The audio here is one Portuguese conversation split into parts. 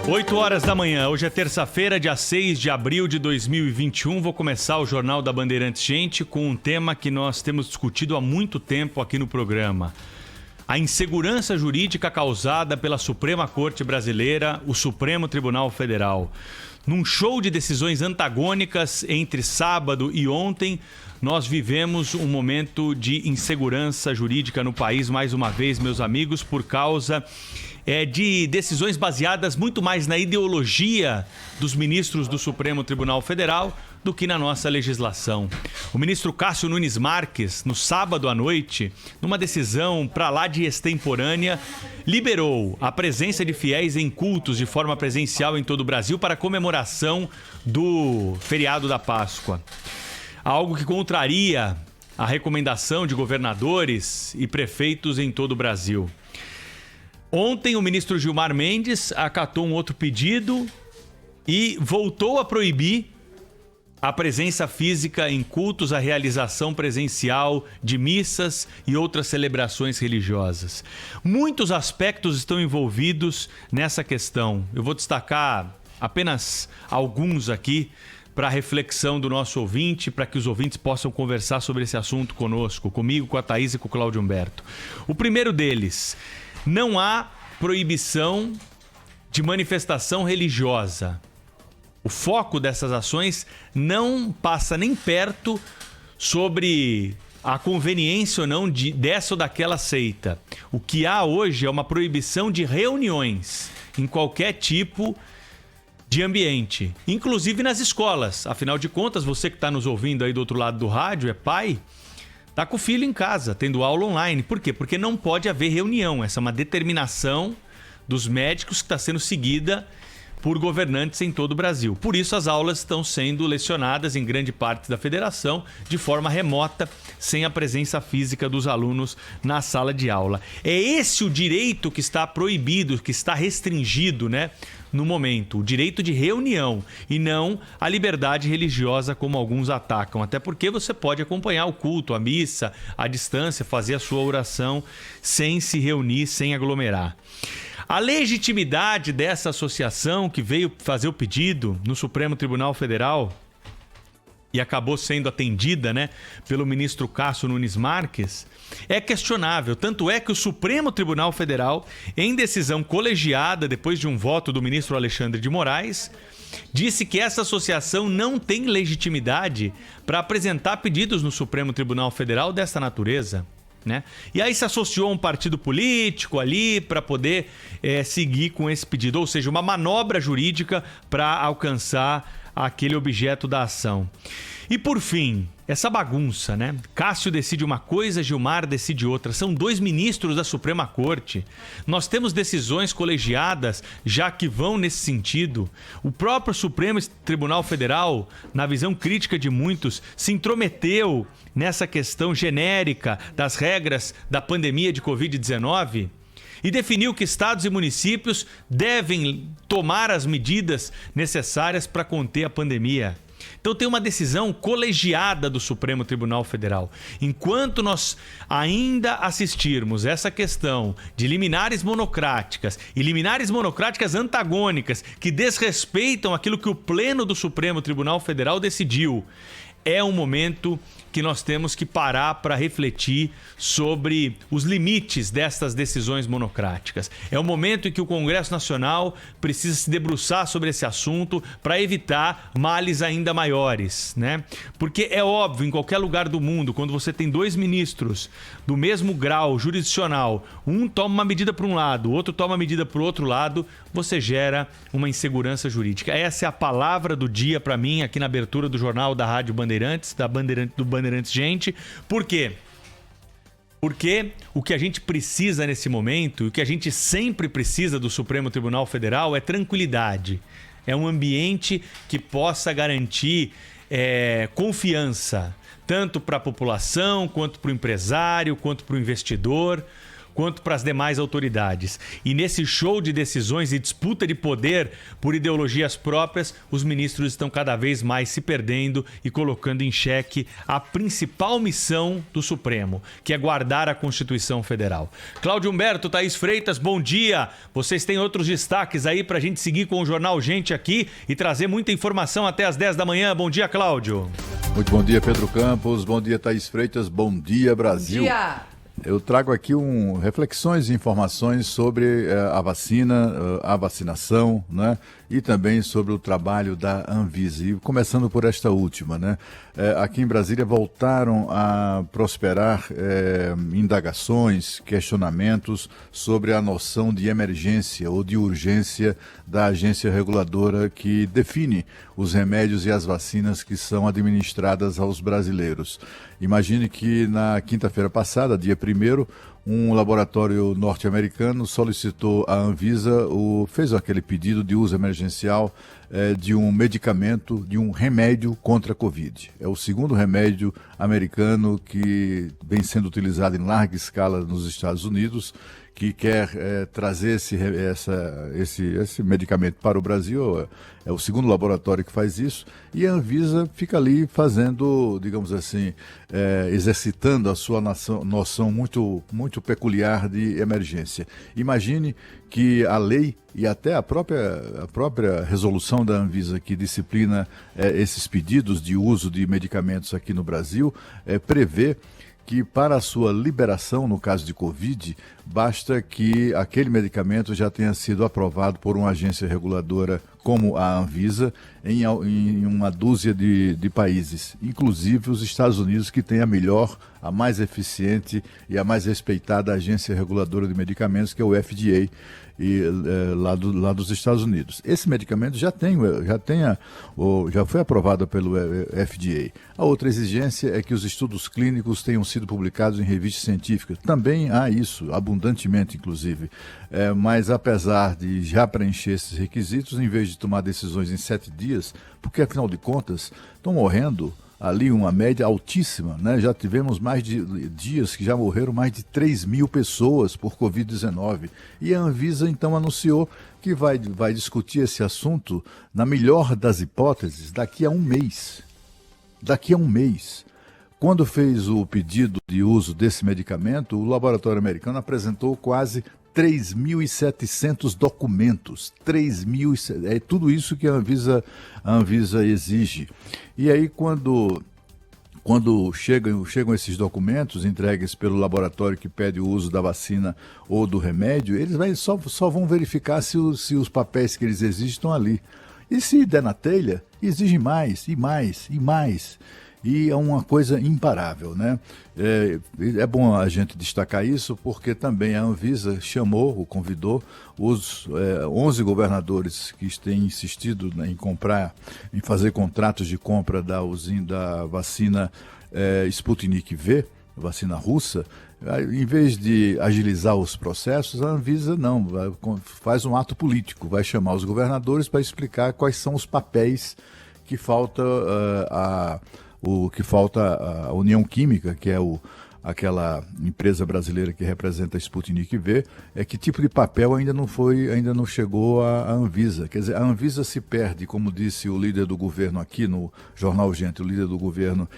8 horas da manhã, hoje é terça-feira, dia 6 de abril de 2021. Vou começar o Jornal da Bandeirantes Gente com um tema que nós temos discutido há muito tempo aqui no programa. A insegurança jurídica causada pela Suprema Corte Brasileira, o Supremo Tribunal Federal. Num show de decisões antagônicas entre sábado e ontem, nós vivemos um momento de insegurança jurídica no país, mais uma vez, meus amigos, por causa de decisões baseadas muito mais na ideologia dos ministros do Supremo Tribunal Federal do que na nossa legislação. O ministro Cássio Nunes Marques, no sábado à noite, numa decisão pra lá de extemporânea, liberou a presença de fiéis em cultos de forma presencial em todo o Brasil para a comemoração do feriado da Páscoa. Algo que contraria a recomendação de governadores e prefeitos em todo o Brasil. Ontem, o ministro Gilmar Mendes acatou um outro pedido e voltou a proibir a presença física em cultos, a realização presencial de missas e outras celebrações religiosas. Muitos aspectos estão envolvidos nessa questão. Eu vou destacar apenas alguns aqui para a reflexão do nosso ouvinte, para que os ouvintes possam conversar sobre esse assunto conosco, comigo, com a Thaís e com o Cláudio Humberto. O primeiro deles: não há proibição de manifestação religiosa. O foco dessas ações não passa nem perto sobre a conveniência ou não dessa ou daquela seita. O que há hoje é uma proibição de reuniões em qualquer tipo de ambiente, inclusive nas escolas. Afinal de contas, você que está nos ouvindo aí do outro lado do rádio, é pai, tá com o filho em casa, tendo aula online. Por quê? Porque não pode haver reunião. Essa é uma determinação dos médicos que está sendo seguida por governantes em todo o Brasil. Por isso, as aulas estão sendo lecionadas em grande parte da federação de forma remota, sem a presença física dos alunos na sala de aula. É esse o direito que está proibido, que está restringido, né, no momento. O direito de reunião e não a liberdade religiosa, como alguns atacam. Até porque você pode acompanhar o culto, a missa, à distância, fazer a sua oração sem se reunir, sem aglomerar. A legitimidade dessa associação que veio fazer o pedido no Supremo Tribunal Federal e acabou sendo atendida, né, pelo ministro Cássio Nunes Marques, é questionável. Tanto é que o Supremo Tribunal Federal, em decisão colegiada, depois de um voto do ministro Alexandre de Moraes, disse que essa associação não tem legitimidade para apresentar pedidos no Supremo Tribunal Federal dessa natureza, né? E aí se associou a um partido político ali para poder seguir com esse pedido, ou seja, uma manobra jurídica para alcançar aquele objeto da ação. E por fim, essa bagunça, né? Cássio decide uma coisa, Gilmar decide outra. São dois ministros da Suprema Corte. Nós temos decisões colegiadas já que vão nesse sentido. O próprio Supremo Tribunal Federal, na visão crítica de muitos, se intrometeu nessa questão genérica das regras da pandemia de Covid-19 e definiu que estados e municípios devem tomar as medidas necessárias para conter a pandemia. Então tem uma decisão colegiada do Supremo Tribunal Federal. Enquanto nós ainda assistirmos essa questão de liminares monocráticas e liminares monocráticas antagônicas que desrespeitam aquilo que o Pleno do Supremo Tribunal Federal decidiu, é um momento que nós temos que parar para refletir sobre os limites destas decisões monocráticas. É o momento em que o Congresso Nacional precisa se debruçar sobre esse assunto para evitar males ainda maiores, né? Porque é óbvio, em qualquer lugar do mundo, quando você tem dois ministros do mesmo grau jurisdicional, um toma uma medida para um lado, o outro toma uma medida para o outro lado, você gera uma insegurança jurídica. Essa é a palavra do dia para mim aqui na abertura do Jornal da Rádio Bandeirantes, do Bandeirantes Gente. Por quê? Porque o que a gente precisa nesse momento, o que a gente sempre precisa do Supremo Tribunal Federal é tranquilidade. É um ambiente que possa garantir confiança, tanto para a população, quanto para o empresário, quanto para o investidor, quanto para as demais autoridades. E nesse show de decisões e disputa de poder por ideologias próprias, os ministros estão cada vez mais se perdendo e colocando em xeque a principal missão do Supremo, que é guardar a Constituição Federal. Cláudio Humberto, Thaís Freitas, bom dia. Vocês têm outros destaques aí para a gente seguir com o Jornal Gente aqui e trazer muita informação até às 10 da manhã. Bom dia, Cláudio. Muito bom dia, Pedro Campos. Bom dia, Thaís Freitas. Bom dia, Brasil. Bom dia. Eu trago aqui reflexões e informações sobre a vacina, a vacinação, né? E também sobre o trabalho da Anvisa. E começando por esta última, né? Aqui em Brasília voltaram a prosperar indagações, questionamentos sobre a noção de emergência ou de urgência da agência reguladora que define os remédios e as vacinas que são administradas aos brasileiros. Imagine que na quinta-feira passada, dia 1º, um laboratório norte-americano solicitou à Anvisa, fez aquele pedido de uso emergencial de um medicamento, de um remédio contra a Covid. É o segundo remédio americano que vem sendo utilizado em larga escala nos Estados Unidos, que quer trazer esse medicamento para o Brasil. É o segundo laboratório que faz isso, e a Anvisa fica ali fazendo, digamos assim, exercitando a sua noção muito, muito peculiar de emergência. Imagine que a lei e até a própria resolução da Anvisa que disciplina esses pedidos de uso de medicamentos aqui no Brasil prevê que para a sua liberação, no caso de Covid, basta que aquele medicamento já tenha sido aprovado por uma agência reguladora como a Anvisa em uma dúzia de países, inclusive os Estados Unidos, que tem a melhor, a mais eficiente e a mais respeitada agência reguladora de medicamentos, que é o FDA, lá dos Estados Unidos. Esse medicamento já foi aprovado pelo FDA. A outra exigência é que os estudos clínicos tenham sido publicados em revistas científicas. Também há isso, abundantemente, inclusive. Mas apesar de já preencher esses requisitos, em vez de tomar decisões em 7 dias, porque afinal de contas estão morrendo ali uma média altíssima, né? Já tivemos mais de dias que já morreram mais de 3 mil pessoas por Covid-19. E a Anvisa então anunciou que vai discutir esse assunto, na melhor das hipóteses, daqui a um mês. Daqui a um mês. Quando fez o pedido de uso desse medicamento, o laboratório americano apresentou quase 3.700 documentos. É tudo isso que a Anvisa exige. E aí, quando chegam esses documentos entregues pelo laboratório que pede o uso da vacina ou do remédio, eles só vão verificar se os papéis que eles exigem estão ali. E se der na telha, exige mais, e mais, e mais. E é uma coisa imparável, né? É bom a gente destacar isso, porque também a Anvisa convidou os 11 governadores que têm insistido em fazer contratos de compra da vacina Sputnik V, vacina russa. Em vez de agilizar os processos, a Anvisa faz um ato político, vai chamar os governadores para explicar quais são os papéis que falta a União Química, que é aquela empresa brasileira que representa a Sputnik V, que tipo de papel ainda não chegou à Anvisa. Quer dizer, a Anvisa se perde, como disse o líder do governo aqui no Jornal Gente, o líder do governo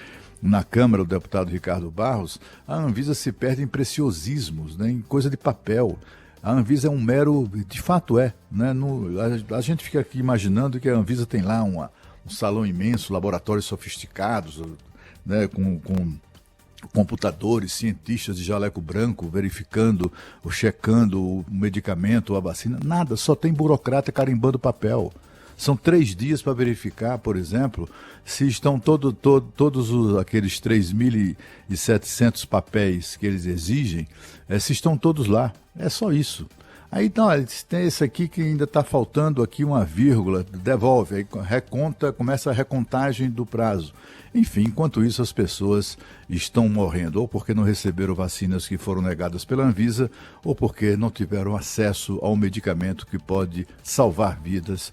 na Câmara, o deputado Ricardo Barros, a Anvisa se perde em preciosismos, né, em coisa de papel. A Anvisa é um mero, de fato né? A gente fica aqui imaginando que a Anvisa tem lá um salão imenso, laboratórios sofisticados, né, com computadores, cientistas de jaleco branco verificando, checando o medicamento, a vacina. Nada, só tem burocrata carimbando papel. São 3 dias para verificar, por exemplo, se estão todos aqueles 3.700 papéis que eles exigem, se estão todos lá. É só isso. Aí então, tem esse aqui que ainda está faltando aqui uma vírgula, devolve, aí começa a recontagem do prazo. Enfim, enquanto isso as pessoas estão morrendo, ou porque não receberam vacinas que foram negadas pela Anvisa, ou porque não tiveram acesso ao medicamento que pode salvar vidas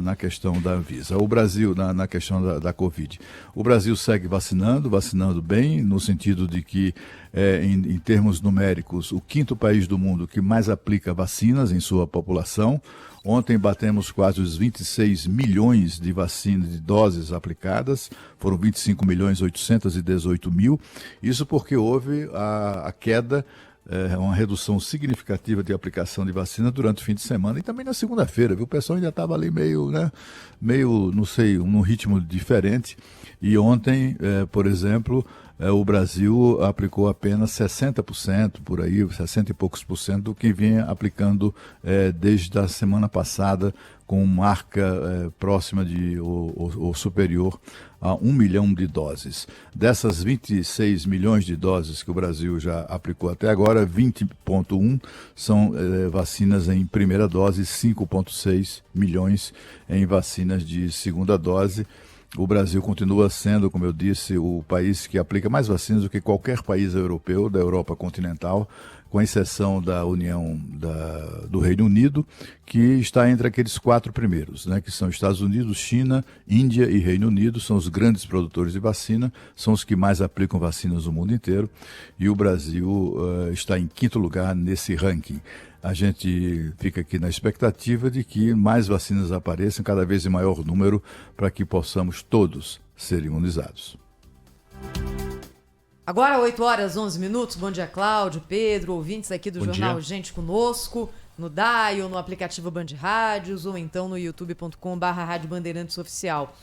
na questão da Anvisa. O Brasil, na questão da Covid. O Brasil segue vacinando bem, no sentido de que em termos numéricos, o 5º país do mundo que mais aplica vacinas em sua população. Ontem batemos quase os 26 milhões de vacinas, de doses aplicadas, foram 25.818.000. Isso porque houve a queda, uma redução significativa de aplicação de vacina durante o fim de semana e também na segunda-feira, viu? O pessoal ainda estava ali meio, não sei, num ritmo diferente. E ontem, por exemplo, o Brasil aplicou apenas 60%, por aí, 60 e poucos por cento do que vinha aplicando desde a semana passada, com marca próxima ou superior a 1 milhão de doses. Dessas 26 milhões de doses que o Brasil já aplicou até agora, 20,1 são vacinas em primeira dose, 5,6 milhões em vacinas de segunda dose. O Brasil continua sendo, como eu disse, o país que aplica mais vacinas do que qualquer país europeu, da Europa continental, com exceção da União do Reino Unido, que está entre aqueles 4 primeiros, né, que são Estados Unidos, China, Índia e Reino Unido, são os grandes produtores de vacina, são os que mais aplicam vacinas no mundo inteiro, e o Brasil está em 5º lugar nesse ranking. A gente fica aqui na expectativa de que mais vacinas apareçam, cada vez em maior número, para que possamos todos ser imunizados. Agora, 8h11. Bom dia, Cláudio, Pedro, ouvintes aqui do Bom Jornal dia. Gente conosco, no Dial, no aplicativo Band Rádios ou então no youtube.com/Rádio Bandeirantes Oficial.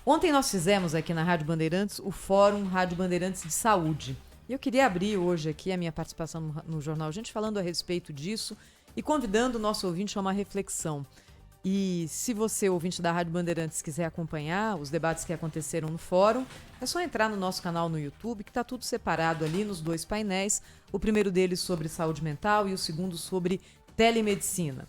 Ontem nós fizemos aqui na Rádio Bandeirantes o Fórum Rádio Bandeirantes de Saúde. E eu queria abrir hoje aqui a minha participação no Jornal Gente falando a respeito disso e convidando o nosso ouvinte a uma reflexão. E se você, ouvinte da Rádio Bandeirantes, quiser acompanhar os debates que aconteceram no fórum, é só entrar no nosso canal no YouTube, que está tudo separado ali nos 2 painéis. O primeiro deles sobre saúde mental e o segundo sobre telemedicina.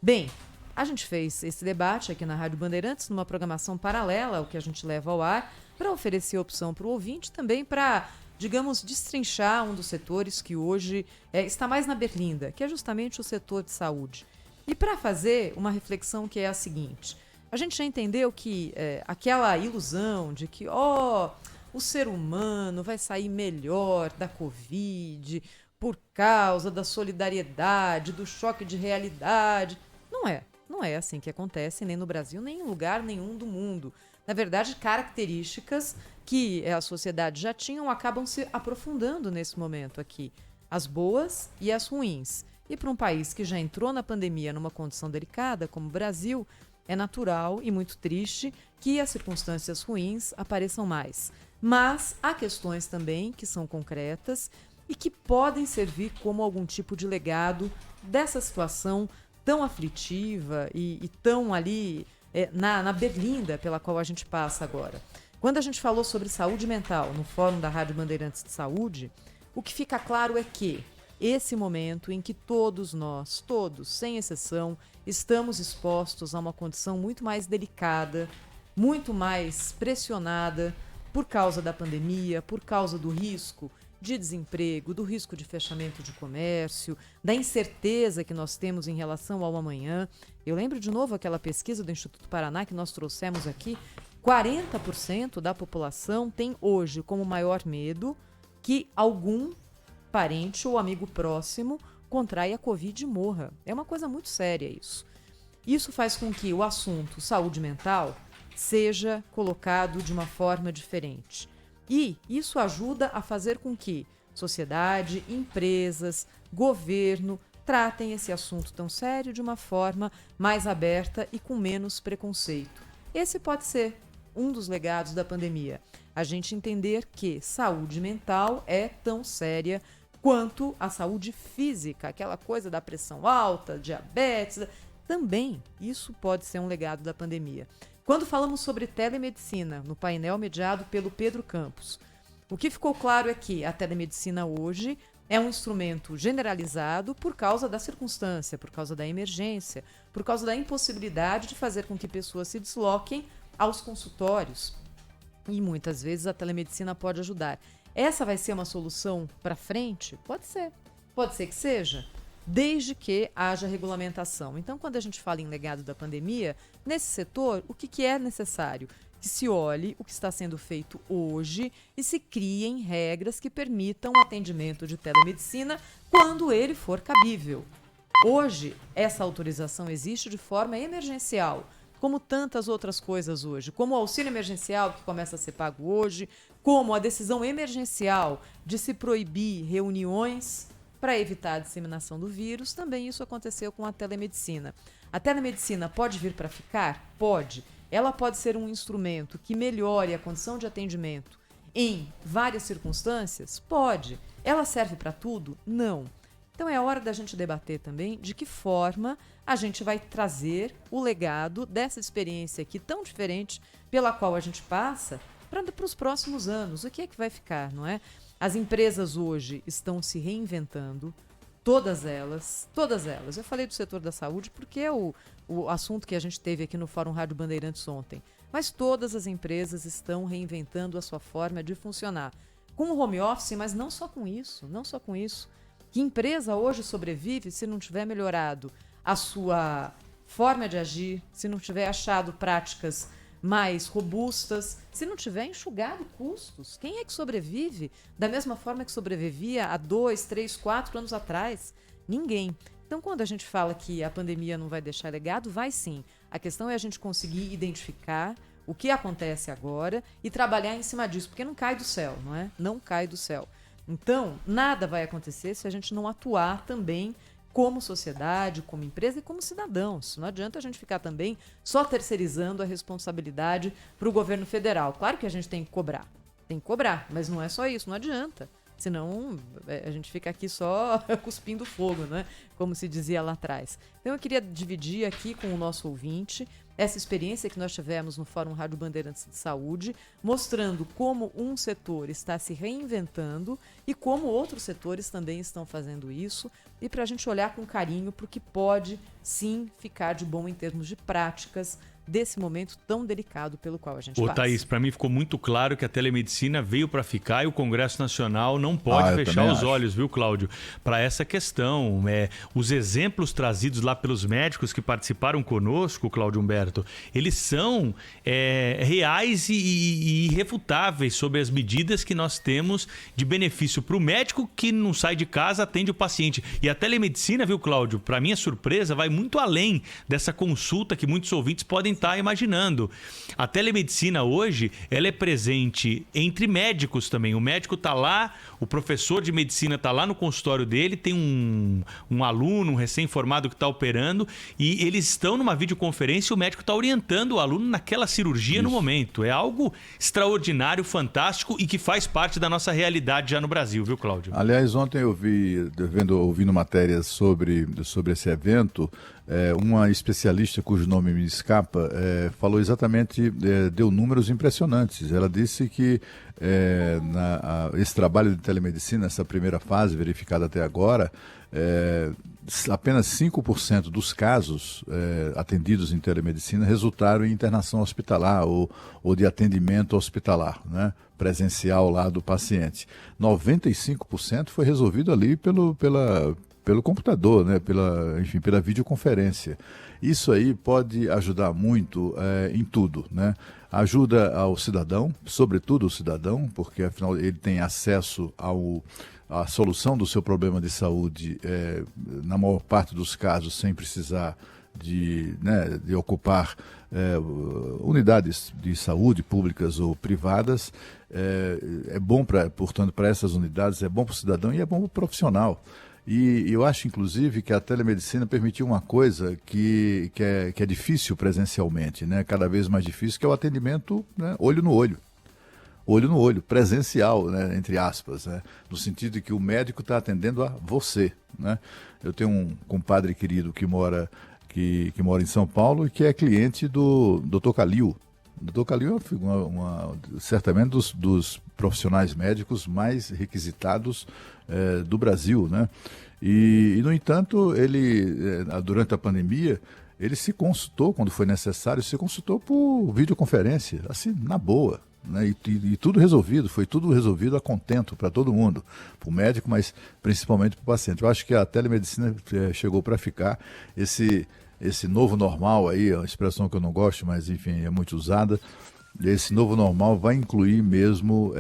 Bem, a gente fez esse debate aqui na Rádio Bandeirantes, numa programação paralela ao que a gente leva ao ar, para oferecer opção para o ouvinte, também para, digamos, destrinchar um dos setores que hoje está mais na berlinda, que é justamente o setor de saúde. E para fazer uma reflexão que é a seguinte, a gente já entendeu que aquela ilusão de que o ser humano vai sair melhor da Covid por causa da solidariedade, do choque de realidade, não é assim que acontece nem no Brasil, nem em lugar nenhum do mundo. Na verdade, características que a sociedade já tinham acabam se aprofundando nesse momento aqui, as boas e as ruins. E para um país que já entrou na pandemia numa condição delicada, como o Brasil, é natural e muito triste que as circunstâncias ruins apareçam mais. Mas há questões também que são concretas e que podem servir como algum tipo de legado dessa situação tão aflitiva e tão ali na berlinda pela qual a gente passa agora. Quando a gente falou sobre saúde mental no Fórum da Rádio Bandeirantes de Saúde, o que fica claro é que esse momento em que todos nós, todos, sem exceção, estamos expostos a uma condição muito mais delicada, muito mais pressionada por causa da pandemia, por causa do risco de desemprego, do risco de fechamento de comércio, da incerteza que nós temos em relação ao amanhã. Eu lembro de novo aquela pesquisa do Instituto Paraná que nós trouxemos aqui, 40% da população tem hoje como maior medo que algum parente ou amigo próximo contraia a Covid e morra. É uma coisa muito séria isso. Isso faz com que o assunto saúde mental seja colocado de uma forma diferente. E isso ajuda a fazer com que sociedade, empresas, governo tratem esse assunto tão sério de uma forma mais aberta e com menos preconceito. Esse pode ser um dos legados da pandemia. A gente entender que saúde mental é tão séria quanto a saúde física, aquela coisa da pressão alta, diabetes, também isso pode ser um legado da pandemia. Quando falamos sobre telemedicina, no painel mediado pelo Pedro Campos, o que ficou claro é que a telemedicina hoje é um instrumento generalizado por causa da circunstância, por causa da emergência, por causa da impossibilidade de fazer com que pessoas se desloquem aos consultórios. E muitas vezes a telemedicina pode ajudar. Essa vai ser uma solução para frente? Pode ser que seja. desde que haja regulamentação. Então, quando a gente fala em legado da pandemia, nesse setor, o que é necessário? Que se olhe o que está sendo feito hoje e se criem regras que permitam o atendimento de telemedicina quando ele for cabível. Hoje, essa autorização existe de forma emergencial, como tantas outras coisas hoje, como o auxílio emergencial que começa a ser pago hoje, como a decisão emergencial de se proibir reuniões para evitar a disseminação do vírus. Também isso aconteceu com a telemedicina. A telemedicina pode vir para ficar? Pode. Ela pode ser um instrumento que melhore a condição de atendimento em várias circunstâncias? Pode. Ela serve para tudo? Não. Então é hora da gente debater também de que forma a gente vai trazer o legado dessa experiência aqui tão diferente pela qual a gente passa para os próximos anos. O que é que vai ficar, não é? As empresas hoje estão se reinventando, todas elas. Eu falei do setor da saúde porque é o assunto que a gente teve aqui no Fórum Rádio Bandeirantes ontem. Mas todas as empresas estão reinventando a sua forma de funcionar. Com o home office, mas não só com isso. Que empresa hoje sobrevive se não tiver melhorado a sua forma de agir, se não tiver achado práticas mais robustas, se não tiver enxugado custos? Quem é que sobrevive da mesma forma que sobrevivia há 2, 3, 4 anos atrás? Ninguém. Então, quando a gente fala que a pandemia não vai deixar legado, vai sim. A questão é a gente conseguir identificar o que acontece agora e trabalhar em cima disso, porque não cai do céu, não é? Não cai do céu. Então, nada vai acontecer se a gente não atuar também como sociedade, como empresa e como cidadãos. Não adianta a gente ficar também só terceirizando a responsabilidade para o governo federal. Claro que a gente tem que cobrar, mas não é só isso, não adianta. Senão a gente fica aqui só cuspindo fogo, né? Como se dizia lá atrás. Então eu queria dividir aqui com o nosso ouvinte essa experiência que nós tivemos no Fórum Rádio Bandeirantes de Saúde, mostrando como um setor está se reinventando e como outros setores também estão fazendo isso, e para a gente olhar com carinho para o que pode sim ficar de bom em termos de práticas desse momento tão delicado pelo qual a gente passa. Thaís, para mim ficou muito claro que a telemedicina veio para ficar e o Congresso Nacional não pode fechar os olhos, viu, Cláudio, para essa questão. Os exemplos trazidos lá pelos médicos que participaram conosco, Cláudio Humberto, eles são reais e irrefutáveis sobre as medidas que nós temos de benefício para o médico que não sai de casa, atende o paciente. E a telemedicina, viu, Cláudio, para minha surpresa, vai muito além dessa consulta que muitos ouvintes podem estar imaginando. A telemedicina hoje, ela é presente entre médicos também. O médico está lá, o professor de medicina está lá no consultório dele, tem um aluno, um recém-formado que está operando, e eles estão numa videoconferência e o médico está orientando o aluno naquela cirurgia no momento. É algo extraordinário, fantástico e que faz parte da nossa realidade já no Brasil, viu, Cláudio? Aliás, ontem eu ouvindo matérias sobre esse evento, uma especialista cujo nome me escapa falou exatamente, deu números impressionantes. Ela disse que esse trabalho de telemedicina, essa primeira fase verificada até agora, apenas 5% dos casos atendidos em telemedicina resultaram em internação hospitalar ou de atendimento hospitalar, né, presencial lá do paciente. 95% foi resolvido ali pelo computador, né? pela videoconferência. Isso aí pode ajudar muito em tudo, né? Ajuda ao cidadão, sobretudo o cidadão, porque afinal ele tem acesso à solução do seu problema de saúde, na maior parte dos casos, sem precisar de ocupar unidades de saúde públicas ou privadas. É bom, portanto, para essas unidades, é bom para o cidadão e é bom para o profissional. E eu acho, inclusive, que a telemedicina permitiu uma coisa que é difícil presencialmente, né? Cada vez mais difícil, que é o atendimento, né? Olho no olho, presencial, né? Entre aspas, né? No sentido de que o médico está atendendo a você, né? Eu tenho um compadre querido que mora em São Paulo e que é cliente do Dr. Calil. O Dr. Calil é certamente dos profissionais médicos mais requisitados do Brasil, né? E, no entanto, ele, durante a pandemia, ele se consultou, quando foi necessário, se consultou por videoconferência, assim, na boa, né? E tudo resolvido, foi tudo resolvido a contento para todo mundo, para o médico, mas principalmente para o paciente. Eu acho que a telemedicina chegou para ficar. Esse novo normal aí, é uma expressão que eu não gosto, mas enfim, é muito usada. Esse novo normal vai incluir mesmo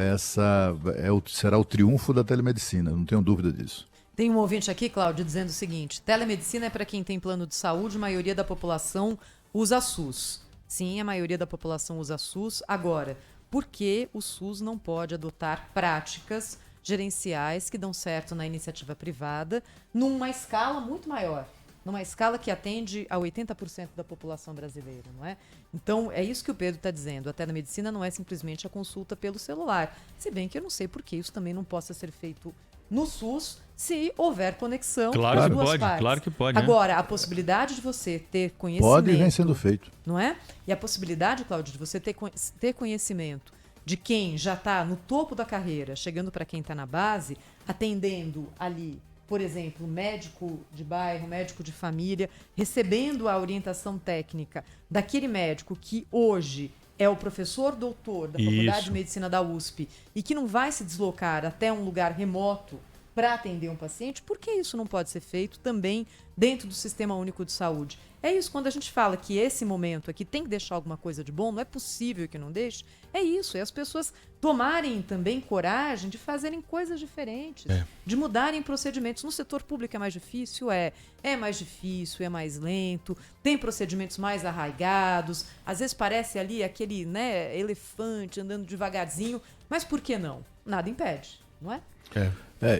será o triunfo da telemedicina, não tenho dúvida disso. Tem um ouvinte aqui, Cláudio, dizendo o seguinte: telemedicina é para quem tem plano de saúde, a maioria da população usa SUS. Sim, a maioria da população usa SUS. Agora, por que o SUS não pode adotar práticas gerenciais que dão certo na iniciativa privada numa escala muito maior? Numa escala que atende a 80% da população brasileira, não é? Então, é isso que o Pedro está dizendo. A telemedicina não é simplesmente a consulta pelo celular. Se bem que eu não sei por que isso também não possa ser feito no SUS se houver conexão claro das que duas pode, partes. Claro que pode. Agora, a possibilidade de você ter conhecimento... Pode e vem sendo feito. Não é? E a possibilidade, Cláudio, de você ter conhecimento de quem já está no topo da carreira, chegando para quem está na base, atendendo ali, por exemplo, médico de bairro, médico de família, recebendo a orientação técnica daquele médico que hoje é o professor doutor da Faculdade de Medicina da USP e que não vai se deslocar até um lugar remoto para atender um paciente, por que isso não pode ser feito também dentro do Sistema Único de Saúde? É isso, quando a gente fala que esse momento aqui tem que deixar alguma coisa de bom, não é possível que não deixe, é isso, é as pessoas tomarem também coragem de fazerem coisas diferentes, de mudarem procedimentos. No setor público é mais difícil? É mais difícil, é mais lento, tem procedimentos mais arraigados, às vezes parece ali aquele, né, elefante andando devagarzinho, mas por que não? Nada impede, não é?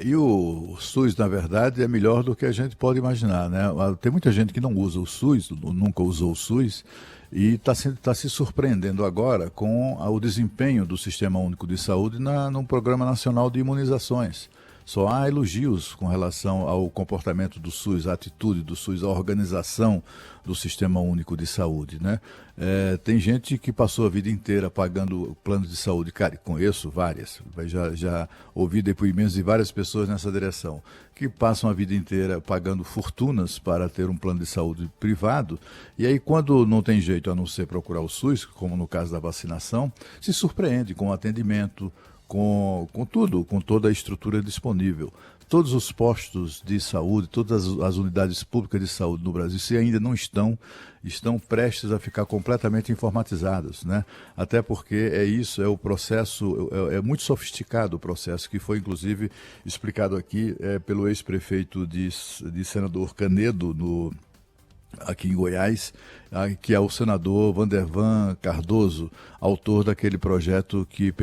E o SUS, na verdade, é melhor do que a gente pode imaginar, né? Tem muita gente que não usa o SUS, nunca usou o SUS, e está se surpreendendo agora com o desempenho do Sistema Único de Saúde no Programa Nacional de Imunizações. Só há elogios com relação ao comportamento do SUS, a atitude do SUS, a organização do Sistema Único de Saúde, né? Tem gente que passou a vida inteira pagando plano de saúde, cara, conheço várias, já ouvi depoimentos de várias pessoas nessa direção, que passam a vida inteira pagando fortunas para ter um plano de saúde privado, e aí quando não tem jeito a não ser procurar o SUS, como no caso da vacinação, se surpreende com o atendimento, com tudo, com toda a estrutura disponível. Todos os postos de saúde, todas as unidades públicas de saúde no Brasil, se ainda não estão prestes a ficar completamente informatizadas, né? Até porque é o processo, é muito sofisticado o processo, que foi inclusive explicado aqui pelo ex-prefeito de Senador Canedo, aqui em Goiás, que é o senador Vandervan Cardoso, autor daquele projeto que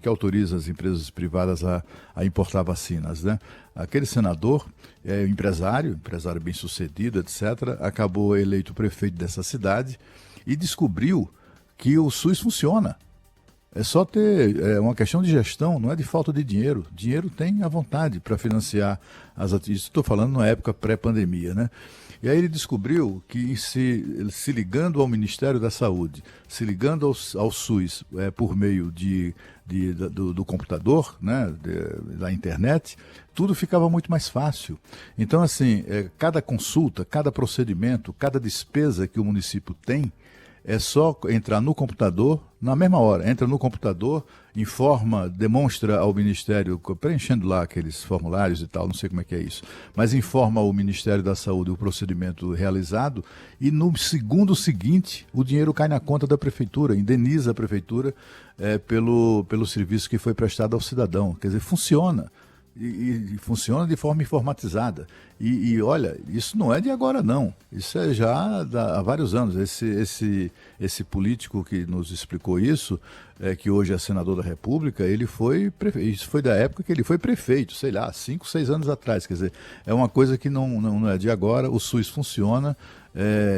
autoriza as empresas privadas a importar vacinas, né? Aquele senador é empresário bem sucedido, etc., acabou eleito prefeito dessa cidade e descobriu que o SUS funciona. É só ter uma questão de gestão, não é de falta de dinheiro. Dinheiro tem à vontade para financiar as atividades. Estou falando na época pré-pandemia, né? E aí ele descobriu que se ligando ao Ministério da Saúde, se ligando ao SUS por meio do computador, né, da internet, tudo ficava muito mais fácil. Então, assim, cada consulta, cada procedimento, cada despesa que o município tem, é só entrar no computador, na mesma hora, entra no computador, informa, demonstra ao Ministério, preenchendo lá aqueles formulários e tal, não sei como é que é isso, mas informa ao Ministério da Saúde o procedimento realizado e no segundo seguinte o dinheiro cai na conta da Prefeitura, indeniza a Prefeitura pelo serviço que foi prestado ao cidadão. Quer dizer, funciona. E funciona de forma informatizada. E olha, isso não é de agora não, isso é já há vários anos. Esse político que nos explicou isso, que hoje é senador da República, isso foi da época que ele foi prefeito, sei lá, 5, 6 anos atrás. Quer dizer, é uma coisa que não é de agora, o SUS funciona.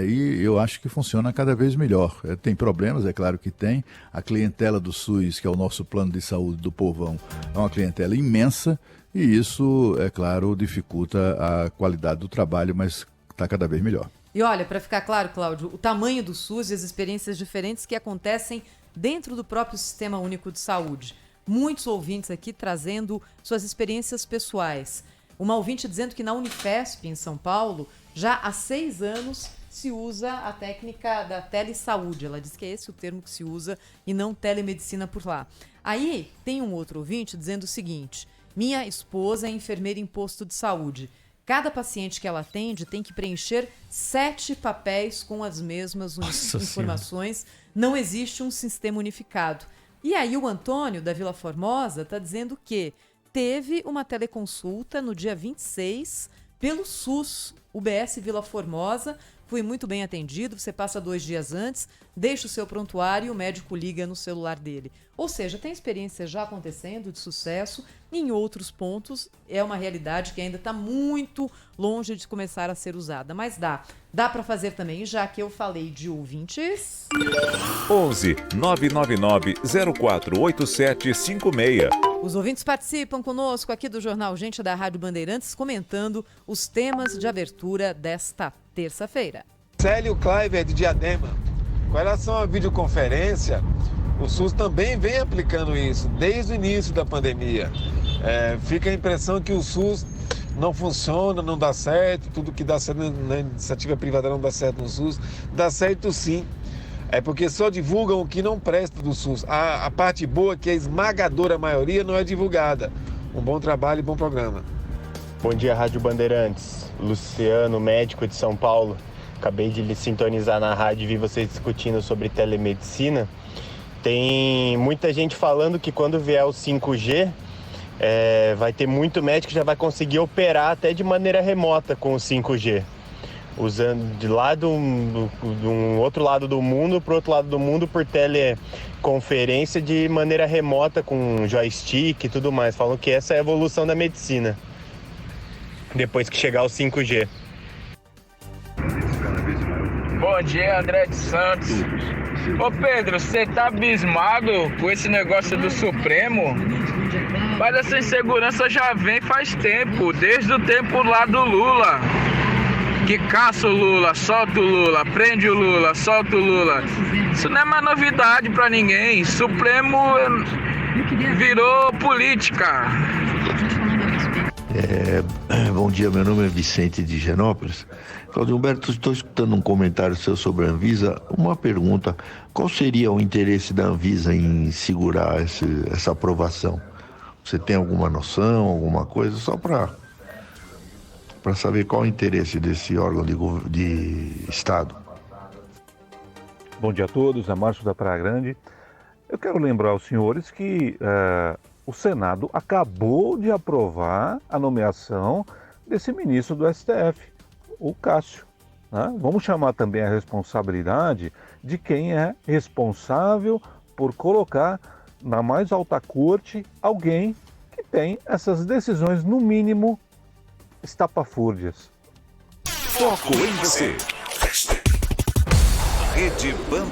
E eu acho que funciona cada vez melhor. Tem problemas, é claro que tem. A clientela do SUS, que é o nosso plano de saúde do povão, é uma clientela imensa e isso, é claro, dificulta a qualidade do trabalho, mas está cada vez melhor. E olha, para ficar claro, Cláudio, o tamanho do SUS e as experiências diferentes que acontecem dentro do próprio Sistema Único de Saúde. Muitos ouvintes aqui trazendo suas experiências pessoais. Uma ouvinte dizendo que na Unifesp, em São Paulo, já há 6 anos se usa a técnica da telesaúde. Ela diz que é esse o termo que se usa e não telemedicina por lá. Aí tem um outro ouvinte dizendo o seguinte: minha esposa é enfermeira em posto de saúde. Cada paciente que ela atende tem que preencher 7 papéis com as mesmas informações. Não existe um sistema unificado. E aí o Antônio, da Vila Formosa, está dizendo que teve uma teleconsulta no dia 26 pelo SUS, UBS Vila Formosa. Fui muito bem atendido, você passa 2 dias antes, deixa o seu prontuário e o médico liga no celular dele. Ou seja, tem experiência já acontecendo de sucesso. Em outros pontos, é uma realidade que ainda está muito longe de começar a ser usada. Mas dá para fazer também, já que eu falei de ouvintes. 11 999 048756. Os ouvintes participam conosco aqui do Jornal Gente da Rádio Bandeirantes, comentando os temas de abertura desta terça-feira. Célio Cliver, de Diadema. Com relação à videoconferência, o SUS também vem aplicando isso desde o início da pandemia. Fica a impressão que o SUS não funciona, não dá certo, tudo que dá certo na iniciativa privada não dá certo no SUS. Dá certo sim. É porque só divulgam o que não presta do SUS. A parte boa, que a esmagadora maioria, não é divulgada. Um bom trabalho e bom programa. Bom dia, Rádio Bandeirantes. Luciano, médico de São Paulo. Acabei de lhe sintonizar na rádio e vi vocês discutindo sobre telemedicina. Tem muita gente falando que quando vier o 5G, vai ter muito médico que já vai conseguir operar até de maneira remota com o 5G. Usando de um outro lado do mundo para o outro lado do mundo por teleconferência de maneira remota, com joystick e tudo mais. Falam que essa é a evolução da medicina, depois que chegar o 5G. Bom dia, André de Santos. Ô Pedro, você tá abismado com esse negócio do Supremo? Mas essa insegurança já vem faz tempo, desde o tempo lá do Lula. Que caça o Lula, solta o Lula, prende o Lula, solta o Lula. Isso não é mais novidade pra ninguém. Supremo virou política. Bom dia, meu nome é Vicente de Genópolis. Claudio Humberto, estou escutando um comentário seu sobre a Anvisa. Uma pergunta: qual seria o interesse da Anvisa em segurar essa aprovação? Você tem alguma noção, alguma coisa? Só para saber qual é o interesse desse órgão de Estado. Bom dia a todos, é Márcio da Praia Grande. Eu quero lembrar aos senhores que o Senado acabou de aprovar a nomeação desse ministro do STF, o Cássio. Né? Vamos chamar também a responsabilidade de quem é responsável por colocar na mais alta corte alguém que tem essas decisões, no mínimo, estapafúrdias. Foco em você. Rede Bandeirantes.